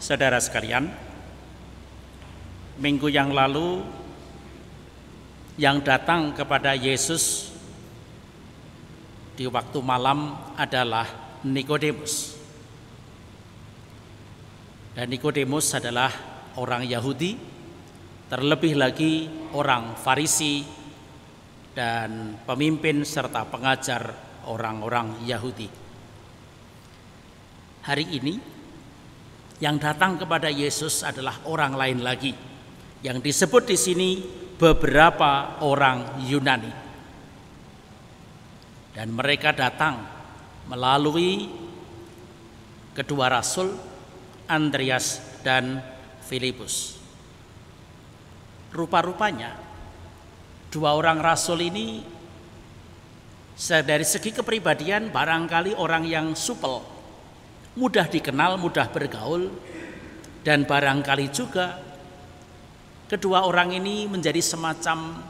Saudara sekalian, minggu yang lalu yang datang kepada Yesus di waktu malam adalah Nikodemus. Dan Nikodemus adalah orang Yahudi, terlebih lagi orang Farisi dan pemimpin serta pengajar orang-orang Yahudi. Hari ini yang datang kepada Yesus adalah orang lain lagi, yang disebut di sini beberapa orang Yunani. Dan mereka datang melalui kedua rasul, Andreas dan Filipus. Rupa-rupanya dua orang rasul ini dari segi kepribadian barangkali orang yang supel, mudah dikenal, mudah bergaul, dan barangkali juga kedua orang ini menjadi semacam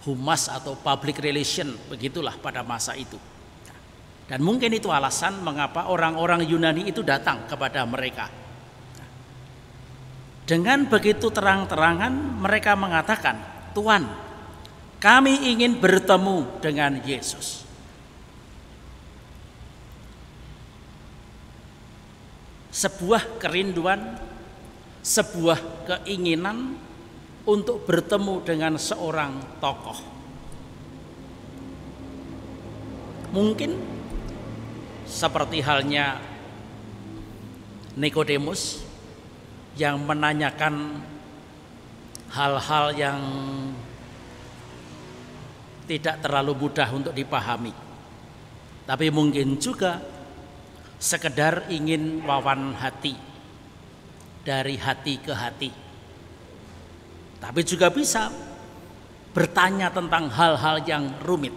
humas atau public relation, begitulah pada masa itu. Dan mungkin itu alasan mengapa orang-orang Yunani itu datang kepada mereka. Dengan begitu terang-terangan mereka mengatakan, "Tuhan, kami ingin bertemu dengan Yesus." Sebuah kerinduan, sebuah keinginan untuk bertemu dengan seorang tokoh. Mungkin seperti halnya Nikodemus yang menanyakan hal-hal yang tidak terlalu mudah untuk dipahami, tapi mungkin juga sekedar ingin wawan hati, dari hati ke hati. Tapi juga bisa bertanya tentang hal-hal yang rumit.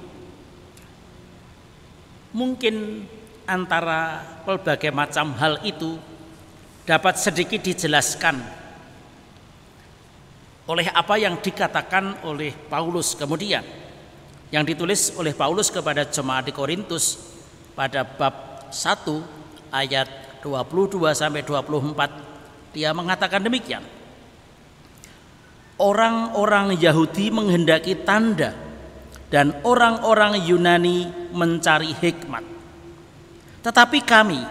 Mungkin antara berbagai macam hal itu dapat sedikit dijelaskan oleh apa yang dikatakan oleh Paulus kemudian, yang ditulis oleh Paulus kepada jemaat di Korintus pada bab 1 ayat 22 sampai 24. Dia mengatakan demikian: orang-orang Yahudi menghendaki tanda dan orang-orang Yunani mencari hikmat, tetapi kami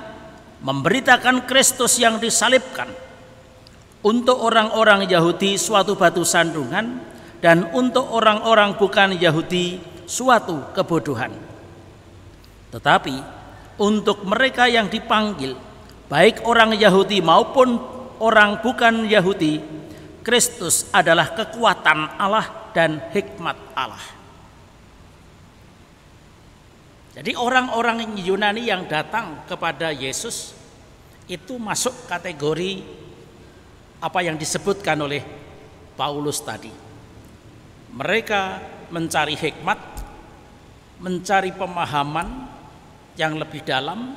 memberitakan Kristus yang disalibkan. Untuk orang-orang Yahudi suatu batu sandungan, dan untuk orang-orang bukan Yahudi suatu kebodohan. Tetapi untuk mereka yang dipanggil, baik orang Yahudi maupun orang bukan Yahudi, Kristus adalah kekuatan Allah dan hikmat Allah. Jadi orang-orang Yunani yang datang kepada Yesus itu masuk kategori apa yang disebutkan oleh Paulus tadi. Mereka mencari hikmat, mencari pemahaman yang lebih dalam,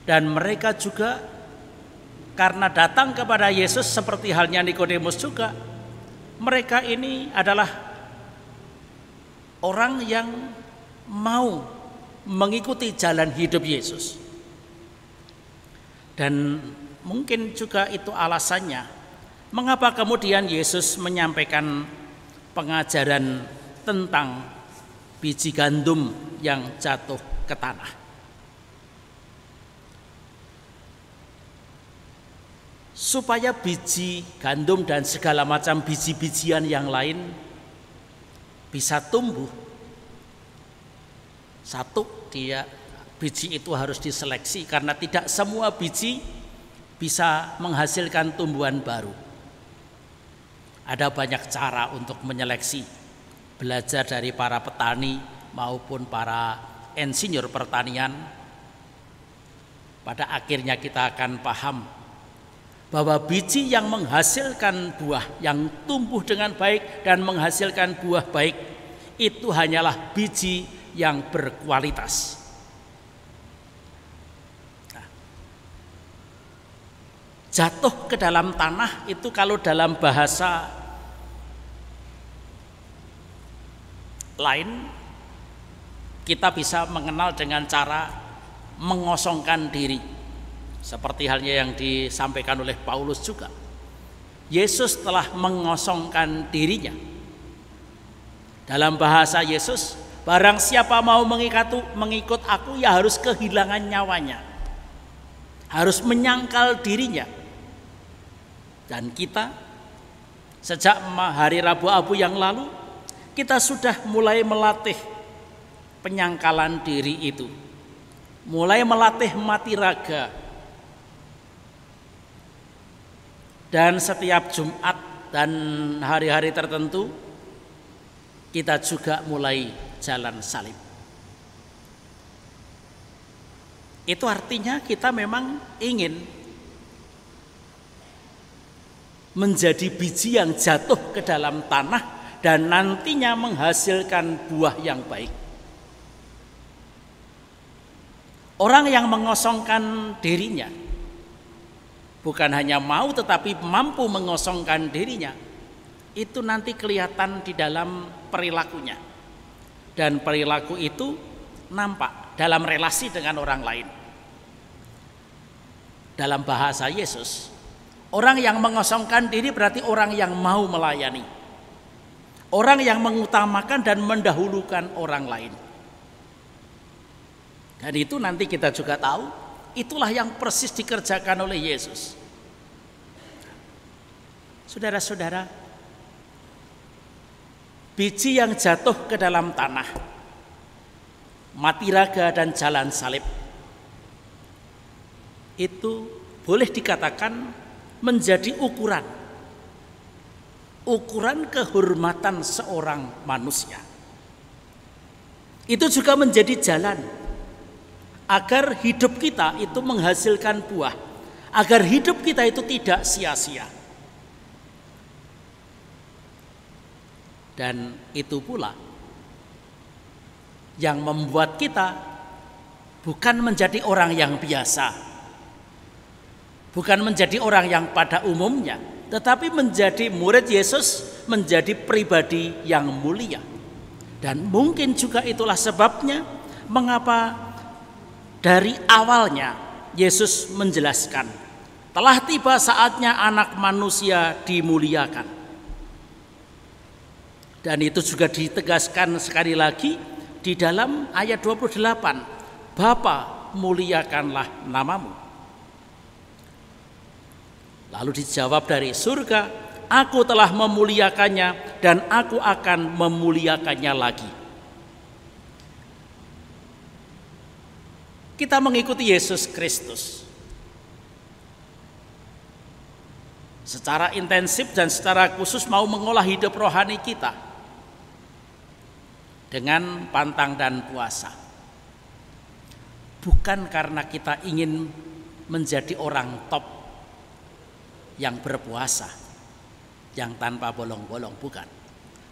dan mereka juga karena datang kepada Yesus seperti halnya Nikodemus juga, mereka ini adalah orang yang mau mengikuti jalan hidup Yesus. Dan mungkin juga itu alasannya mengapa kemudian Yesus menyampaikan pengajaran tentang biji gandum yang jatuh ke tanah. Supaya biji gandum dan segala macam biji-bijian yang lain bisa tumbuh, satu, biji itu harus diseleksi, karena tidak semua biji bisa menghasilkan tumbuhan baru. Ada banyak cara untuk menyeleksi, belajar dari para petani maupun para insinyur pertanian. Pada akhirnya kita akan paham bahwa biji yang menghasilkan buah yang tumbuh dengan baik dan menghasilkan buah baik itu hanyalah biji yang berkualitas. Jatuh ke dalam tanah itu kalau dalam bahasa lain kita bisa mengenal dengan cara mengosongkan diri. Seperti halnya yang disampaikan oleh Paulus juga. Yesus telah mengosongkan dirinya. Dalam bahasa Yesus, barang siapa mau mengikut aku, ya harus kehilangan nyawanya. Harus menyangkal dirinya. Dan kita, sejak hari Rabu Abu yang lalu, kita sudah mulai melatih penyangkalan diri itu. Mulai melatih mati raga. Dan setiap Jumat dan hari-hari tertentu, kita juga mulai jalan salib. Itu artinya kita memang ingin menjadi biji yang jatuh ke dalam tanah dan nantinya menghasilkan buah yang baik. Orang yang mengosongkan dirinya, bukan hanya mau tetapi mampu mengosongkan dirinya, itu nanti kelihatan di dalam perilakunya. Dan perilaku itu nampak dalam relasi dengan orang lain. Dalam bahasa Yesus, orang yang mengosongkan diri berarti orang yang mau melayani. Orang yang mengutamakan dan mendahulukan orang lain. Dan itu nanti kita juga tahu, itulah yang persis dikerjakan oleh Yesus. Saudara-saudara, biji yang jatuh ke dalam tanah, mati raga dan jalan salib, itu boleh dikatakan menjadi ukuran kehormatan seorang manusia. Itu juga menjadi jalan agar hidup kita itu menghasilkan buah, agar hidup kita itu tidak sia-sia. Dan itu pula yang membuat kita bukan menjadi orang yang biasa, bukan menjadi orang yang pada umumnya, tetapi menjadi murid Yesus, menjadi pribadi yang mulia. Dan mungkin juga itulah sebabnya mengapa dari awalnya Yesus menjelaskan, telah tiba saatnya anak manusia dimuliakan. Dan itu juga ditegaskan sekali lagi di dalam ayat 28, Bapa muliakanlah namamu. Lalu dijawab dari surga, aku telah memuliakannya dan aku akan memuliakannya lagi. Kita mengikuti Yesus Kristus secara intensif dan secara khusus, mau mengolah hidup rohani kita dengan pantang dan puasa. Bukan karena kita ingin menjadi orang top yang berpuasa, yang tanpa bolong-bolong, bukan.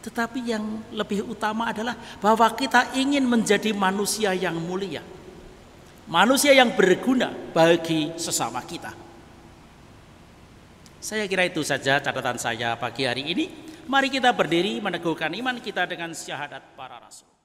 Tetapi yang lebih utama adalah bahwa kita ingin menjadi manusia yang mulia, manusia yang berguna bagi sesama kita. Saya kira itu saja catatan saya pagi hari ini. Mari kita berdiri meneguhkan iman kita dengan syahadat para rasul.